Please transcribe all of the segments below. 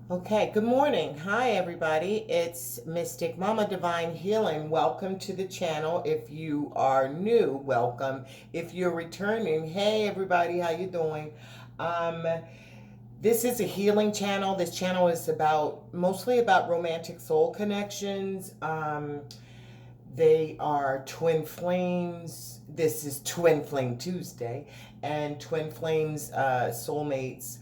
Okay, good morning. Hi, everybody. It's Mystic Mama Divine Healing. Welcome to the channel. If you are new, welcome. If you're returning, hey, everybody, how you doing? Um, this is a healing channel. This channel is mostly about romantic soul connections. They are twin flames. This is Twin Flame Tuesday, and twin flames, soulmates,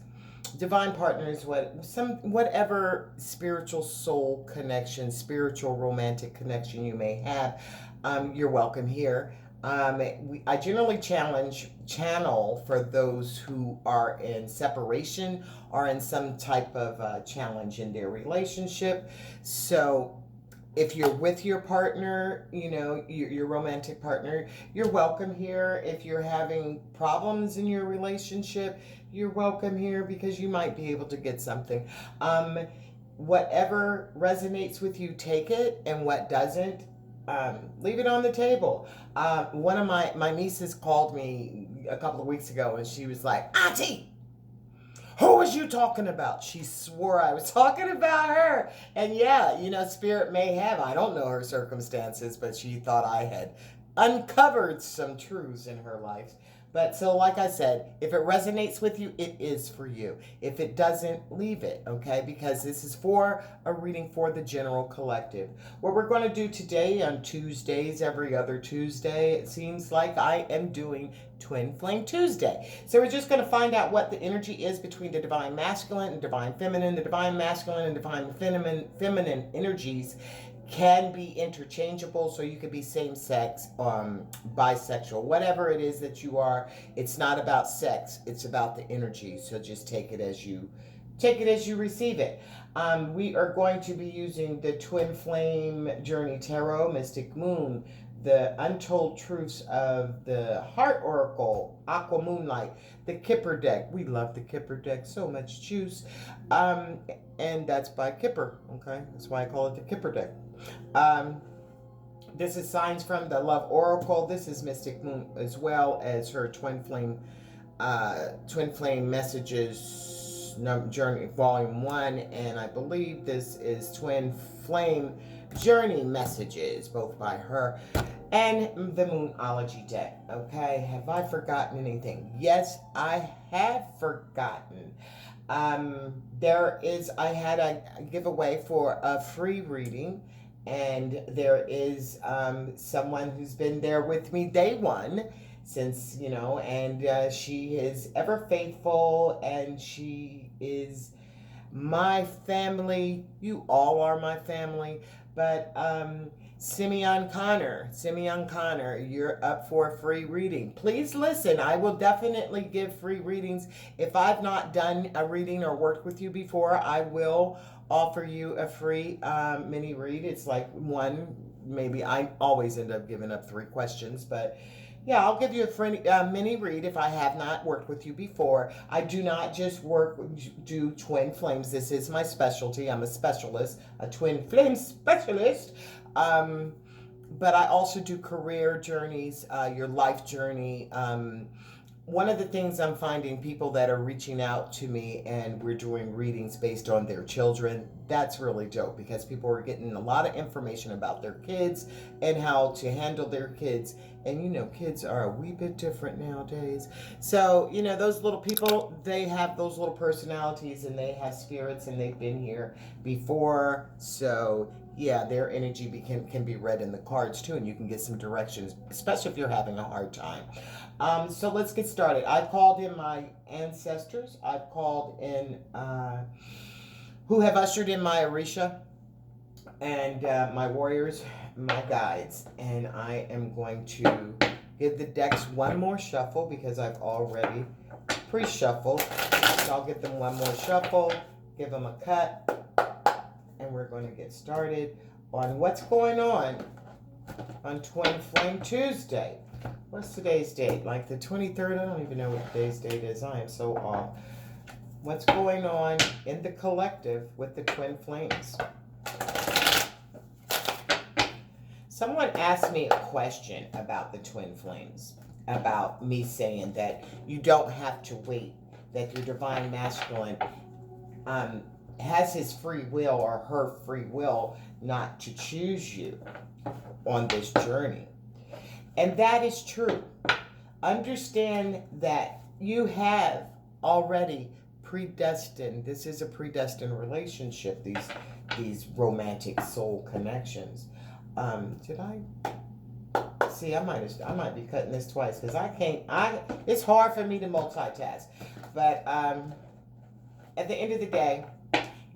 divine partners, whatever spiritual soul connection, spiritual romantic connection you may have, you're welcome here. I generally channel for those who are in separation or in some type of challenge in their relationship. So if you're with your partner, your romantic partner, you're welcome here. If you're having problems in your relationship, you're welcome here because you might be able to get something. Um, Whatever resonates with you, take it, and what doesn't, leave it on the table. One of my nieces called me a couple of weeks ago and she was like, Auntie, who was you talking about? She swore I was talking about her. And yeah, Spirit may have, I don't know her circumstances, but she thought I had uncovered some truths in her life. But so, like I said, if it resonates with you, it is for you. If it doesn't, leave it, okay? Because this is for a reading for the general collective. What we're going to do today on Tuesdays, every other Tuesday, it seems like I am doing Twin Flame Tuesday. So we're just going to find out what the energy is between the divine masculine and divine feminine. The divine masculine and divine feminine energies can be interchangeable, so you could be same sex, bisexual, whatever it is that you are. It's not about sex, it's about the energy. So just take it as you receive it. We are going to be using the Twin Flame Journey Tarot, Mystic Moon, the Untold Truths of the Heart Oracle, Aqua Moonlight, the Kipper deck. We love the Kipper deck, so much juice. And that's by Kipper, okay? That's why I call it the Kipper deck. Um, this is Signs from the Love Oracle. This is Mystic Moon, as well as her Twin Flame Messages Journey Volume 1, and I believe this is Twin Flame Journey Messages, both by her and the Moonology deck. Okay, have I forgotten anything? Yes, I have forgotten. I had a giveaway for a free reading, and there is someone who's been there with me day one since, and she is ever faithful, and she is my family. You all are my family. But Simeon Connor, you're up for a free reading. Please listen. I will definitely give free readings. If I've not done a reading or worked with you before, I will offer you a free mini read. It's like one, maybe I always end up giving up 3 questions, but yeah, I'll give you a free, mini read if I have not worked with you before. I do not just do twin flames. This is my specialty. I'm a specialist, a twin flame specialist. But I also do career journeys, your life journey. One of the things I'm finding, people that are reaching out to me and we're doing readings based on their children, that's really dope, because people are getting a lot of information about their kids and how to handle their kids. And kids are a wee bit different nowadays. So, those little people, they have those little personalities and they have spirits and they've been here before. So, yeah, their energy can be read in the cards too, and you can get some directions, especially if you're having a hard time. So let's get started. I've called in my ancestors. I've called in who have ushered in my Orisha, and my warriors, my guides. And I am going to give the decks one more shuffle because I've already pre-shuffled. So I'll give them one more shuffle, give them a cut, and we're going to get started on what's going on Twin Flame Tuesday. What's today's date? Like the 23rd? I don't even know what today's date is. I am so off. What's going on in the collective with the Twin Flames? Someone asked me a question about the Twin Flames, about me saying that you don't have to wait, that your divine masculine has his free will or her free will not to choose you on this journey. And that is true. Understand that you have already predestined. This is a predestined relationship, these romantic soul connections. Did I see? I might be cutting this twice because I can't. It's hard for me to multitask. But at the end of the day,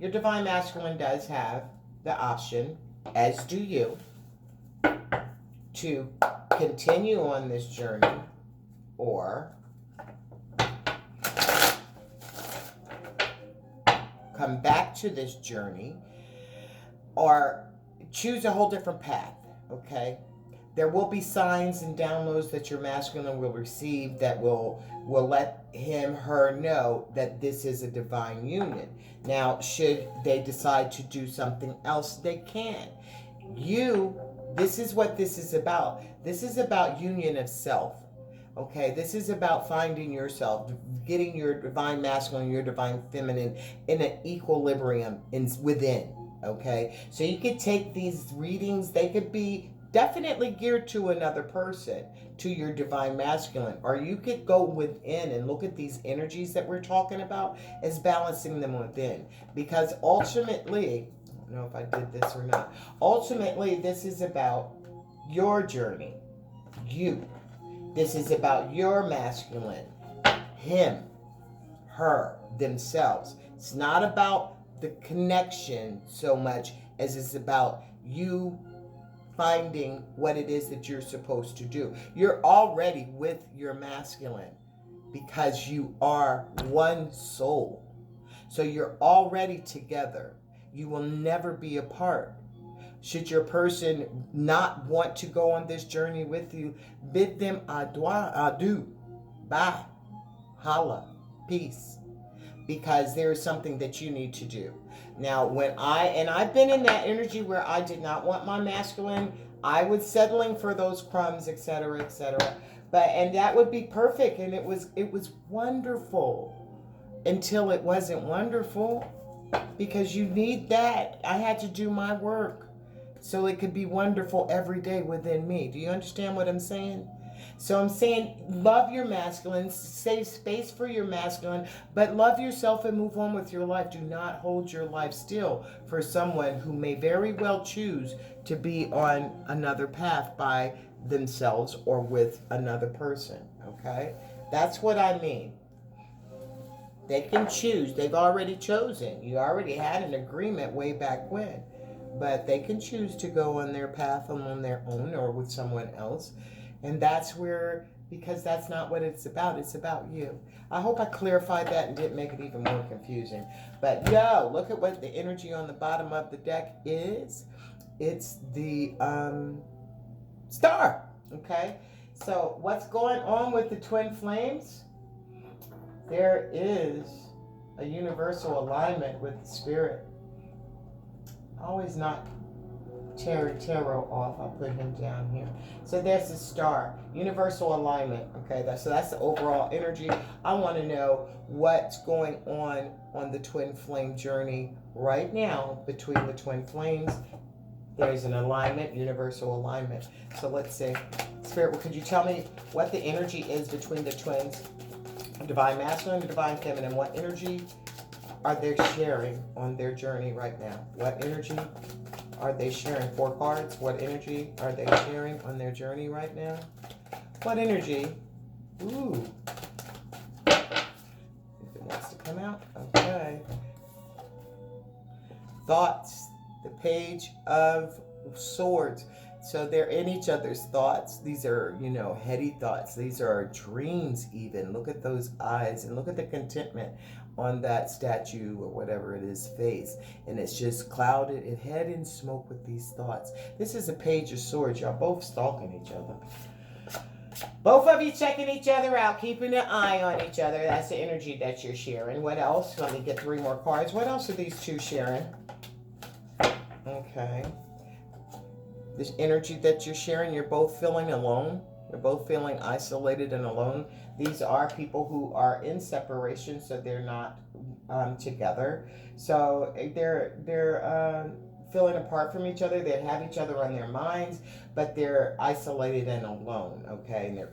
your divine masculine does have the option, as do you, to continue on this journey or come back to this journey or choose a whole different path, okay? There will be signs and downloads that your masculine will receive that will let him, her know that this is a divine union. Now, should they decide to do something else, they can. This is what this is about. This is about union of self. Okay, this is about finding yourself, getting your divine masculine, your divine feminine in an equilibrium within. Okay, so you could take these readings, they could be definitely geared to another person, to your divine masculine, or you could go within and look at these energies that we're talking about as balancing them within. Because ultimately, I don't know if I did this or not, ultimately this is about your journey, you. This is about your masculine, him, her, themselves. It's not about the connection so much as it's about you finding what it is that you're supposed to do. You're already with your masculine because you are one soul. So you're already together. You will never be apart. Should your person not want to go on this journey with you, bid them adieu, bye, holla, peace, because there is something that you need to do. Now, I've been in that energy where I did not want my masculine, I was settling for those crumbs, etc., etc. And that would be perfect, and it was wonderful until it wasn't wonderful, because you need that. I had to do my work so it could be wonderful every day within me. Do you understand what I'm saying? So I'm saying love your masculine, save space for your masculine, but love yourself and move on with your life. Do not hold your life still for someone who may very well choose to be on another path by themselves or with another person, okay? That's what I mean. They can choose. They've already chosen. You already had an agreement way back when. But they can choose to go on their path on their own or with someone else. And that's where, because that's not what it's about. It's about you. I hope I clarified that and didn't make it even more confusing. But look at what the energy on the bottom of the deck is. It's the star. Okay? So what's going on with the twin flames? There is a universal alignment with the spirit. Always knock Tarot off. I'll put him down here. So there's the star. Universal alignment. Okay, so that's the overall energy. I want to know what's going on the twin flame journey right now between the twin flames. There's an alignment, universal alignment. So let's see. Spirit, could you tell me what the energy is between the twins? Divine masculine and divine feminine. What energy are they sharing on their journey right now? What energy are they sharing? 4 cards. What energy are they sharing on their journey right now? What energy? Ooh. If it wants to come out. Okay. Thoughts. The Page of Swords. So they're in each other's thoughts. These are, heady thoughts. These are dreams even. Look at those eyes and look at the contentment on that statue or whatever it is face. And it's just clouded in head and smoke with these thoughts. This is a Page of Swords. Y'all both stalking each other. Both of you checking each other out, keeping an eye on each other. That's the energy that you're sharing. What else? Let me get 3 more cards. What else are these two sharing? Okay. This energy that you're sharing, you're both feeling alone. You're both feeling isolated and alone. These are people who are in separation, so they're not together. So they're feeling apart from each other. They have each other on their minds, but they're isolated and alone. Okay, and they're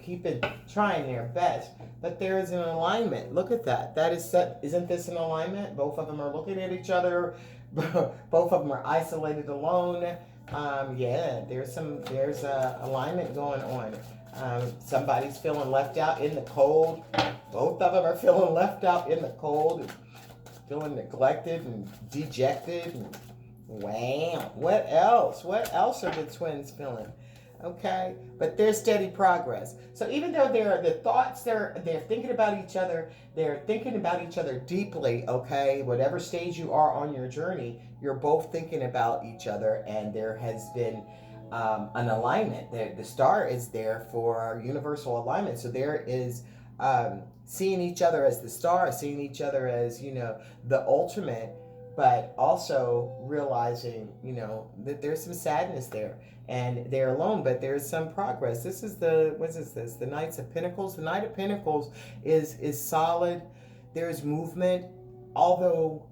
trying their best, but there is an alignment. Look at that. That is set. Isn't this an alignment? Both of them are looking at each other. Both of them are isolated, alone. Yeah, there's a alignment going on. Somebody's feeling left out in the cold. Both of them are feeling left out in the cold, feeling neglected and dejected. And wow, what else? What else are the twins feeling? Okay, but there's steady progress. So even though they're thinking about each other, they're thinking about each other deeply. Okay, whatever stage you are on your journey, you're both thinking about each other, and there has been an alignment. The star is there for our universal alignment. So there is seeing each other as the star, seeing each other as, the ultimate, but also realizing, that there's some sadness there, and they're alone, but there's some progress. This is the Knights of Pentacles. The Knight of Pentacles is solid. There's movement, although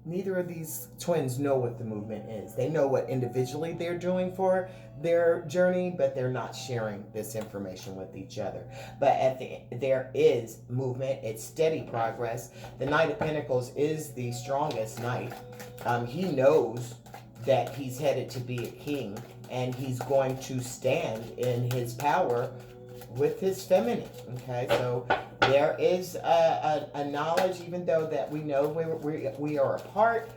neither of these twins know what the movement is. They know what individually they're doing for their journey, but they're not sharing this information with each other. But there is movement. It's steady progress. The Knight of Pentacles is the strongest knight. He knows that he's headed to be a king, and he's going to stand in his power with his feminine. Okay, so there is a knowledge, even though that we know we are apart,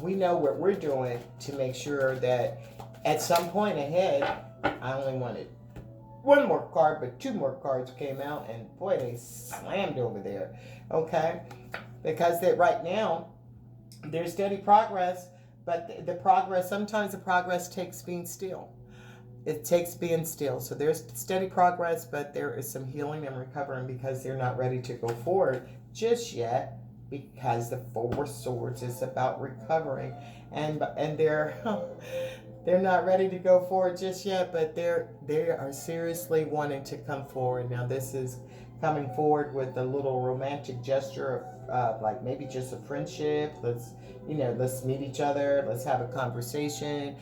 we know what we're doing to make sure that at some point ahead, I only wanted one more card, but two more cards came out, and boy, they slammed over there. Okay, because that right now there's steady progress, but sometimes the progress takes being still. It takes being still. So there's steady progress, but there is some healing and recovering, because they're not ready to go forward just yet, because the Four of Swords is about recovering, and they're they're not ready to go forward just yet, but they are seriously wanting to come forward. Now this is coming forward with a little romantic gesture of like maybe just a friendship. Let's meet each other. Let's have a conversation.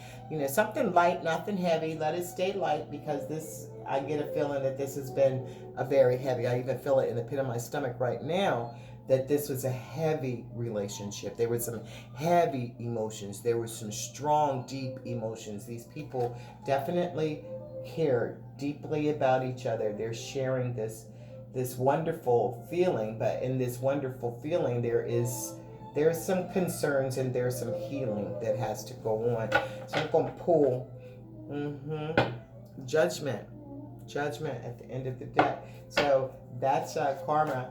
Something light, nothing heavy. Let it stay light, because I get a feeling that this has been a very heavy. I even feel it in the pit of my stomach right now, that this was a heavy relationship. There were some heavy emotions. There were some strong, deep emotions. These people definitely cared deeply about each other. They're sharing this wonderful feeling, but in this wonderful feeling, there's some concerns, and there's some healing that has to go on. So I'm going to pull Judgment at the end of the deck. So that's karma.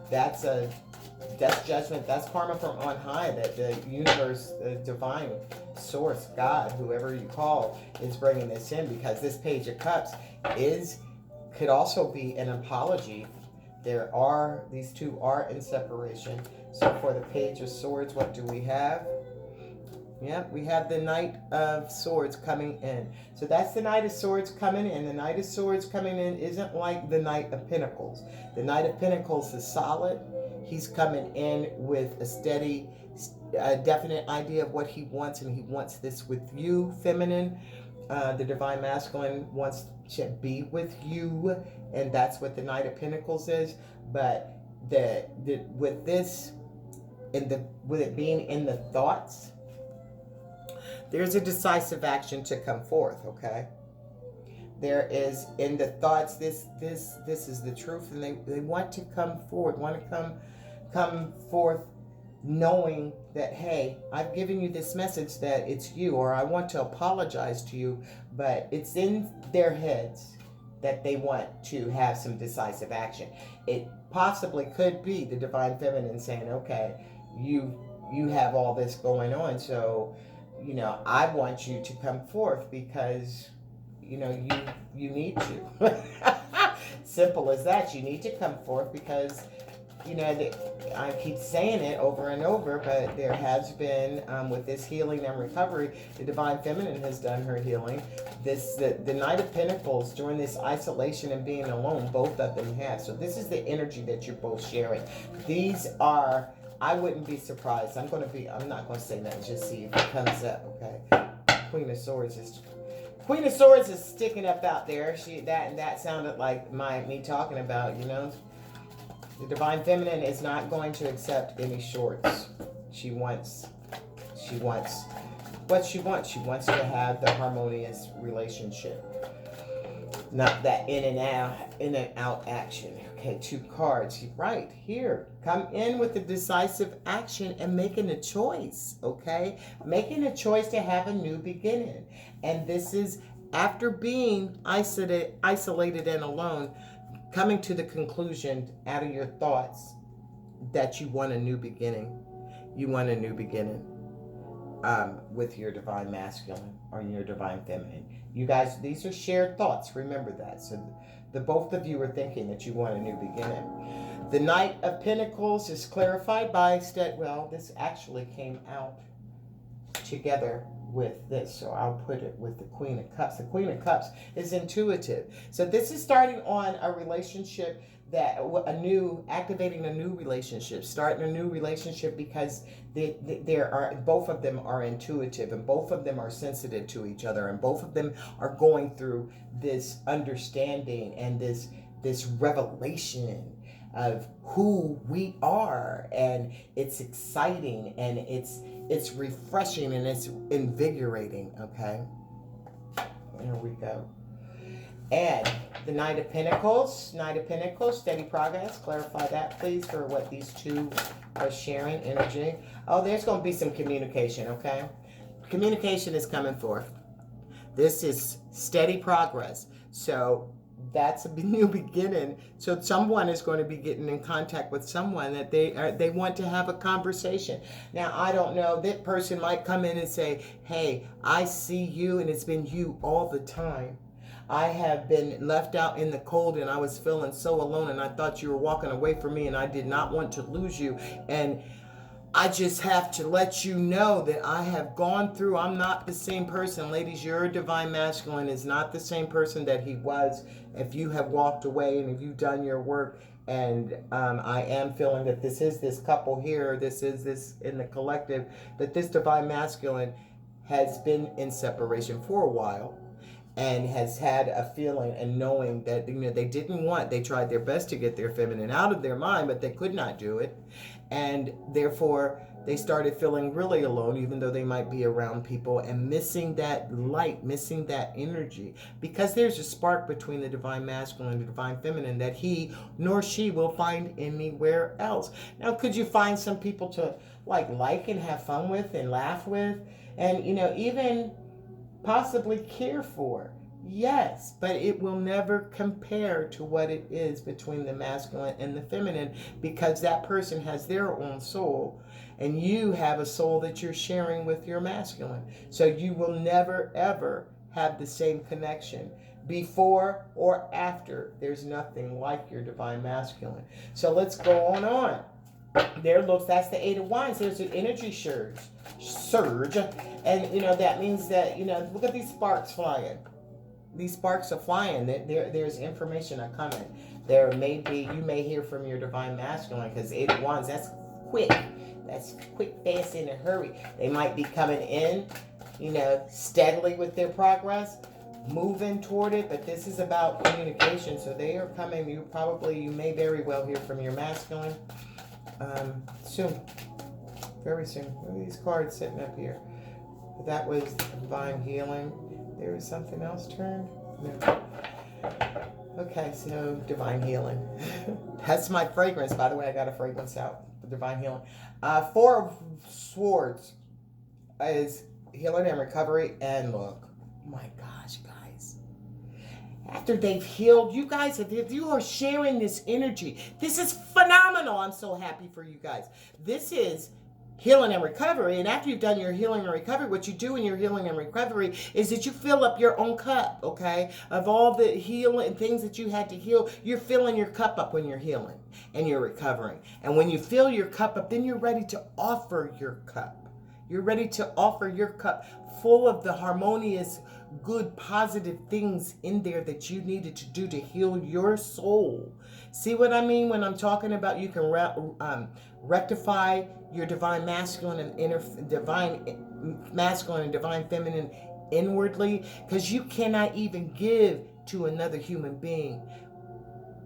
That's judgment. That's karma from on high, that the universe, the divine source, God, whoever you call, is bringing this in, because this Page of Cups could also be an apology. These two are in separation. So for the Page of Swords, what do we have? Yeah, we have the Knight of Swords coming in. So that's the Knight of Swords coming in. The Knight of Swords coming in isn't like the Knight of Pentacles. The Knight of Pentacles is solid. He's coming in with a steady, definite idea of what he wants, and he wants this with you, feminine. The Divine Masculine wants to be with you, and that's what the Knight of Pentacles is. But with this, with it being in the thoughts, there's a decisive action to come forth. Okay, there is in the thoughts. This is the truth, and they want to come forward. Want to come forth, knowing that, hey, I've given you this message that it's you, or I want to apologize to you, but it's in their heads that they want to have some decisive action. It possibly could be the Divine Feminine saying, okay, you have all this going on, so I want you to come forth, because you need to. Simple as that. You need to come forth, because you know, I keep saying it over and over, but there has been, with this healing and recovery, the Divine Feminine has done her healing. The Knight of Pentacles, during this isolation and being alone, both of them have. So this is the energy that you're both sharing. These are, I wouldn't be surprised. I'm not going to say nothing, just see if it comes up, okay? Queen of Swords is sticking up out there. That sounded like me talking about, you know. The Divine Feminine is not going to accept any shorts. She wants what she wants. She wants to have the harmonious relationship. Not that in and out action. Okay, 2 cards. Right here. Come in with the decisive action and making a choice. Okay? Making a choice to have a new beginning. And this is after being isolated and alone, coming to the conclusion out of your thoughts that you want a new beginning. You want a new beginning with your Divine Masculine or your Divine Feminine. You guys, these are shared thoughts. Remember that. So the both of you are thinking that you want a new beginning. The Knight of Pentacles is clarified by this actually came out together with this, so I'll put it with the Queen of Cups. The Queen of Cups is intuitive. So this is starting on a relationship activating a new relationship, starting a new relationship because both of them are intuitive and both of them are sensitive to each other and both of them are going through this understanding and this revelation of who we are, and it's exciting and it's refreshing and it's invigorating. Okay, there we go. And the Knight of Pentacles, steady progress. Clarify that, please, for what these two are sharing energy. Oh, there's going to be some communication. Okay, communication is coming forth. This is steady progress. So that's a new beginning. So someone is going to be getting in contact with someone that they want to have a conversation. Now, I don't know, that person might come in and say, hey, I see you and it's been you all the time. I have been left out in the cold and I was feeling so alone and I thought you were walking away from me and I did not want to lose you. And I just have to let you know that I have gone through, I'm not the same person. Ladies, your Divine Masculine is not the same person that he was if you have walked away and if you've done your work. And I am feeling that this couple here, this in the collective, that this Divine Masculine has been in separation for a while and has had a feeling and knowing that, you know, they tried their best to get their feminine out of their mind, but they could not do it. And therefore, they started feeling really alone, even though they might be around people, and missing that light, missing that energy. Because there's a spark between the Divine Masculine and the Divine Feminine that he nor she will find anywhere else. Now, could you find some people to like and have fun with and laugh with? And, you know, even possibly care for? Yes, but it will never compare to what it is between the masculine and the feminine, because that person has their own soul and you have a soul that you're sharing with your masculine. So you will never ever have the same connection before or after. There's nothing like your Divine Masculine. So let's go on. That's the 8 of Wands. There's an energy surge. And, you know, that means that, you know, look at these sparks flying. These sparks are flying. There's information coming. You may hear from your Divine Masculine, because 8 of Wands, that's quick. That's quick, fast, in a hurry. They might be coming in, you know, steadily with their progress, moving toward it, but this is about communication. So they are coming. You may very well hear from your masculine soon. Very soon. Look at these cards sitting up here. That was Divine Healing. There was something else turned? No. Okay, so Divine Healing. That's my fragrance. By the way, I got a fragrance out for Divine Healing. 4 of Swords is healing and recovery. And look, my gosh, guys. After they've healed, you guys, if you are sharing this energy, this is phenomenal. I'm so happy for you guys. This is healing and recovery. And after you've done your healing and recovery, what you do in your healing and recovery is that you fill up your own cup, okay? Of all the healing things that you had to heal, you're filling your cup up when you're healing and you're recovering. And when you fill your cup up, then you're ready to offer your cup. You're ready to offer your cup full of the harmonious, good, positive things in there that you needed to do to heal your soul. See what I mean when I'm talking about you can rectify your divine masculine and divine masculine and divine feminine inwardly, because you cannot even give to another human being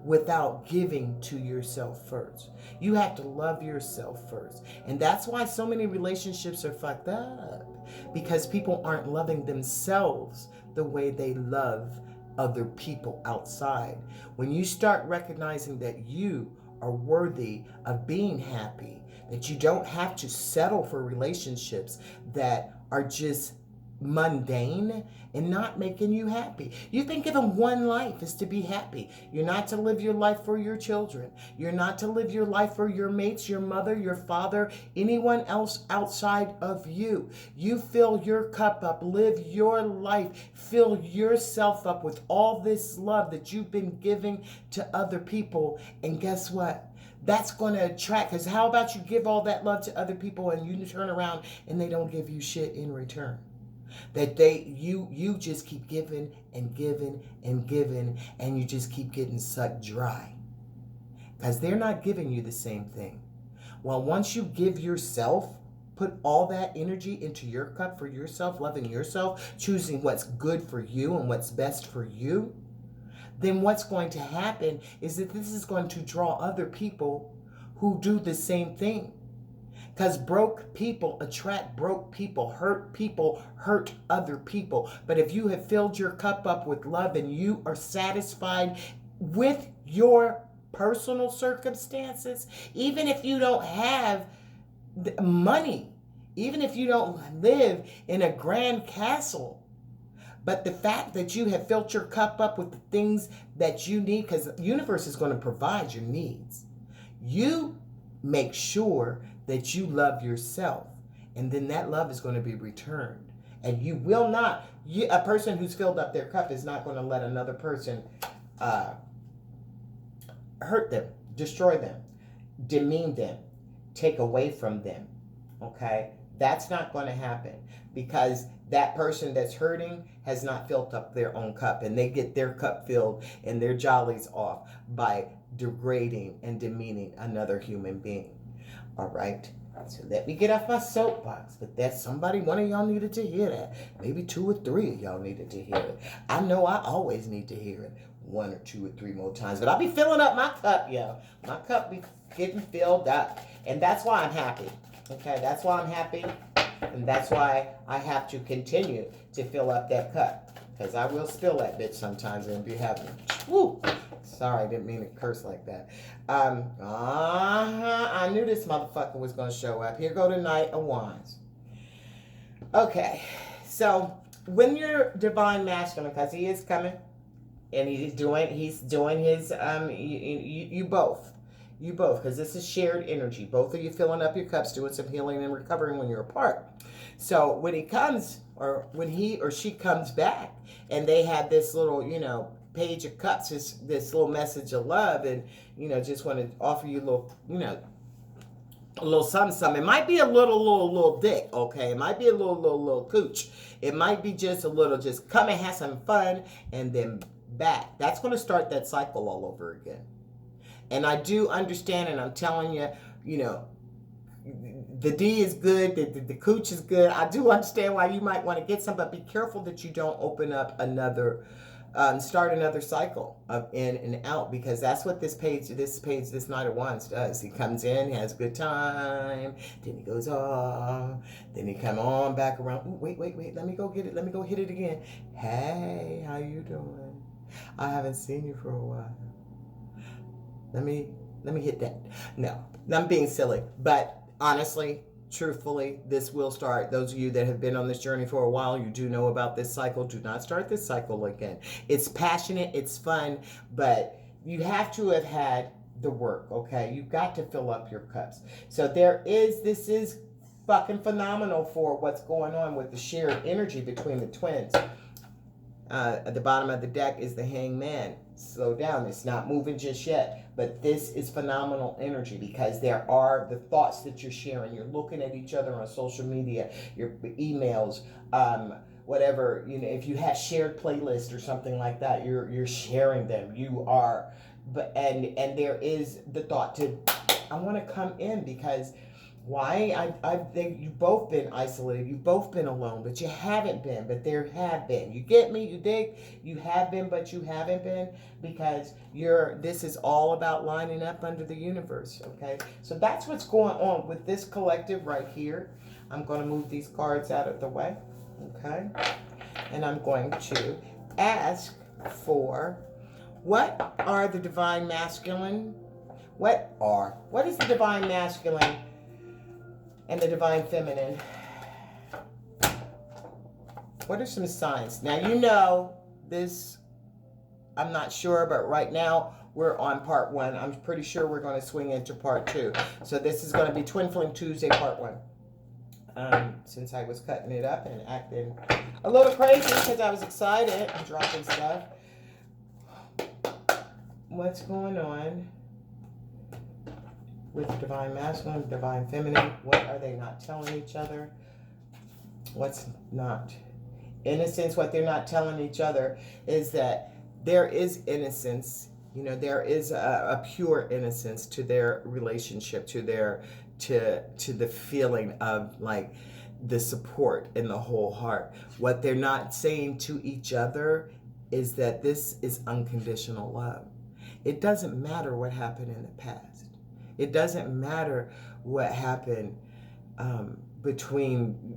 without giving to yourself first. You have to love yourself first. And that's why so many relationships are fucked up, because people aren't loving themselves the way they love other people outside. When you start recognizing that you are worthy of being happy, that you don't have to settle for relationships that are just mundane and not making you happy. You think given one life is to be happy. You're not to live your life for your children. You're not to live your life for your mates, your mother, your father, anyone else outside of you. You fill your cup up, live your life, fill yourself up with all this love that you've been giving to other people. And guess what? That's going to attract, because how about you give all that love to other people and you turn around and they don't give you shit in return? That you just keep giving and giving and giving, and you just keep getting sucked dry, because they're not giving you the same thing. Well, once you give yourself, put all that energy into your cup for yourself, loving yourself, choosing what's good for you and what's best for you, then what's going to happen is that this is going to draw other people who do the same thing. Because broke people attract broke people hurt other people. But if you have filled your cup up with love and you are satisfied with your personal circumstances, even if you don't have the money, even if you don't live in a grand castle, but the fact that you have filled your cup up with the things that you need, because the universe is going to provide your needs. You make sure that you love yourself, and then that love is going to be returned. And you will not, a person who's filled up their cup is not going to let another person hurt them, destroy them, demean them, take away from them. Okay? That's not going to happen, because that person that's hurting has not filled up their own cup, and they get their cup filled and their jollies off by degrading and demeaning another human being. All right, so let me get off my soapbox. But that's somebody, one of y'all needed to hear that. Maybe 2 or 3 of y'all needed to hear it. I know I always need to hear it 1 or 2 or 3 more times. But I'll be filling up my cup, yo. My cup be getting filled up. And that's why I'm happy. Okay, that's why I'm happy. And that's why I have to continue to fill up that cup. Because I will spill that bitch sometimes and be having, woo. Sorry, I didn't mean to curse like that. I knew this motherfucker was going to show up. Here go the Knight of Wands. Okay, so when you're divine masculine, because he is coming, and he's doing his, you both, because this is shared energy. Both of you filling up your cups, doing some healing and recovering when you're apart. So when he comes, or when he or she comes back, and they have this little, page of cups, this little message of love, and just want to offer you a little, a little something. It might be a little dick, okay? It might be a little cooch. It might be just a little, just come and have some fun and then back. That's going to start that cycle all over again. And I do understand, and I'm telling you, the D is good, the cooch is good. I do understand why you might want to get some, but be careful that you don't open up another start another cycle of in and out, because that's what this Knight of Wands does. He comes in, he has a good time, then he goes off, then he come on back around. Ooh, wait, let me go get it, let me go hit it again. Hey, how you doing? I haven't seen you for a while. Let me hit that. No, I'm being silly, but honestly, truthfully, this will start. Those of you that have been on this journey for a while, you do know about this cycle. Do not start this cycle again. It's passionate, it's fun, but you have to have had the work, okay? You've got to fill up your cups. So this is fucking phenomenal for what's going on with the shared energy between the twins. At the bottom of the deck is the Hangman. Slow down. It's not moving just yet. But this is phenomenal energy because there are the thoughts that you're sharing. You're looking at each other on social media, your emails, whatever. You know, if you have shared playlists or something like that, you're sharing them. You are, but and there is the thought to, I want to come in because why? I think you've both been isolated. You've both been alone, but you haven't been. But there have been. You get me? You dig? You have been, but you haven't been because this is all about lining up under the universe, okay? So that's what's going on with this collective right here. I'm going to move these cards out of the way, okay? And I'm going to ask for, what are the divine masculine? What is the divine masculine and the divine feminine? What are some signs? Now, you know this, I'm not sure, but right now we're on part 1. I'm pretty sure we're going to swing into part 2. So this is going to be Twin Flame Tuesday part 1. Since I was cutting it up and acting a little crazy because I was excited and dropping stuff. What's going on with the divine masculine, divine feminine? What are they not telling each other? What's not? Innocence, what they're not telling each other is that there is innocence. You know, there is a pure innocence to their relationship, to the feeling of like the support in the whole heart. What they're not saying to each other is that this is unconditional love. It doesn't matter what happened in the past. It doesn't matter what happened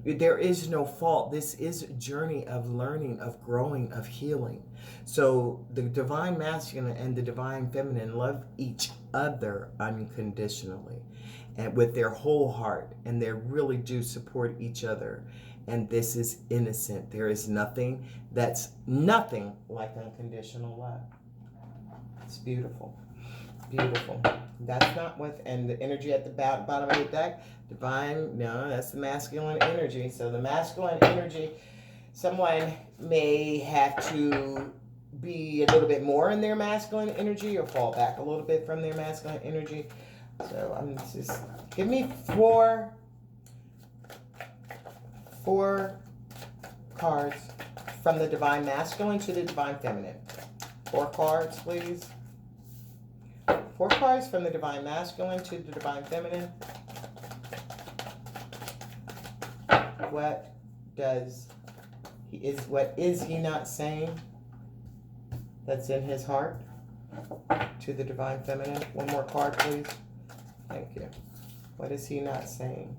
there is no fault. This is a journey of learning, of growing, of healing. So the divine masculine and the divine feminine love each other unconditionally and with their whole heart, and they really do support each other. And this is innocent. There is nothing like unconditional love. It's beautiful. Beautiful. That's not what, and the energy at the bottom of the deck, divine, no, that's the masculine energy. So the masculine energy, someone may have to be a little bit more in their masculine energy or fall back a little bit from their masculine energy. So I'm just, give me four cards from the divine masculine to the divine feminine. 4 cards, please. 4 cards from the divine masculine to the divine feminine. What is he not saying that's in his heart to the divine feminine? 1 more card, please. Thank you. What is he not saying?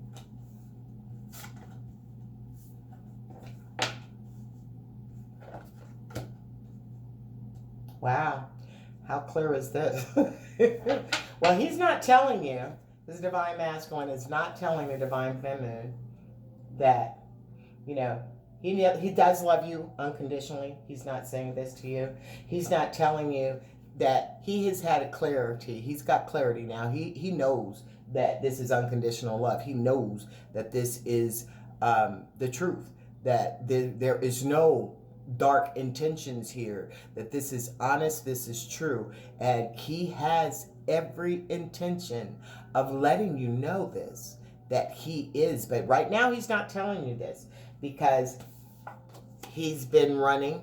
Wow. How clear is this? Well, he's not telling you, this divine masculine is not telling the divine feminine that, you know, he does love you unconditionally. He's not saying this to you. He's not telling you that he has had a clarity. He's got clarity now. He knows that this is unconditional love. He knows that this is the truth, that there is no dark intentions here, that this is honest, this is true, and he has every intention of letting you know this, that he is. But right now he's not telling you this because he's been running.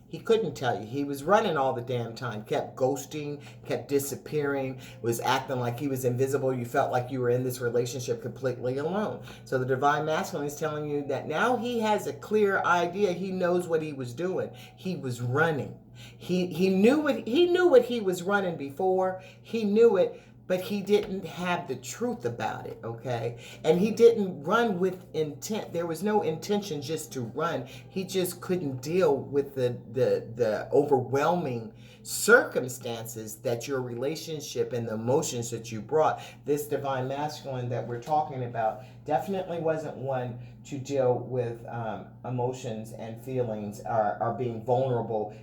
He couldn't tell you. He was running all the damn time, kept ghosting, kept disappearing, was acting like he was invisible. You felt like you were in this relationship completely alone. So the divine masculine is telling you that now he has a clear idea. He knows what he was doing. He was running. He knew what he was running before. He knew it, but he didn't have the truth about it, okay? And he didn't run with intent. There was no intention just to run. He just couldn't deal with the overwhelming circumstances that your relationship and the emotions that you brought. This divine masculine that we're talking about definitely wasn't one to deal with emotions and feelings or being vulnerable,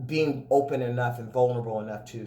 being open enough and vulnerable enough to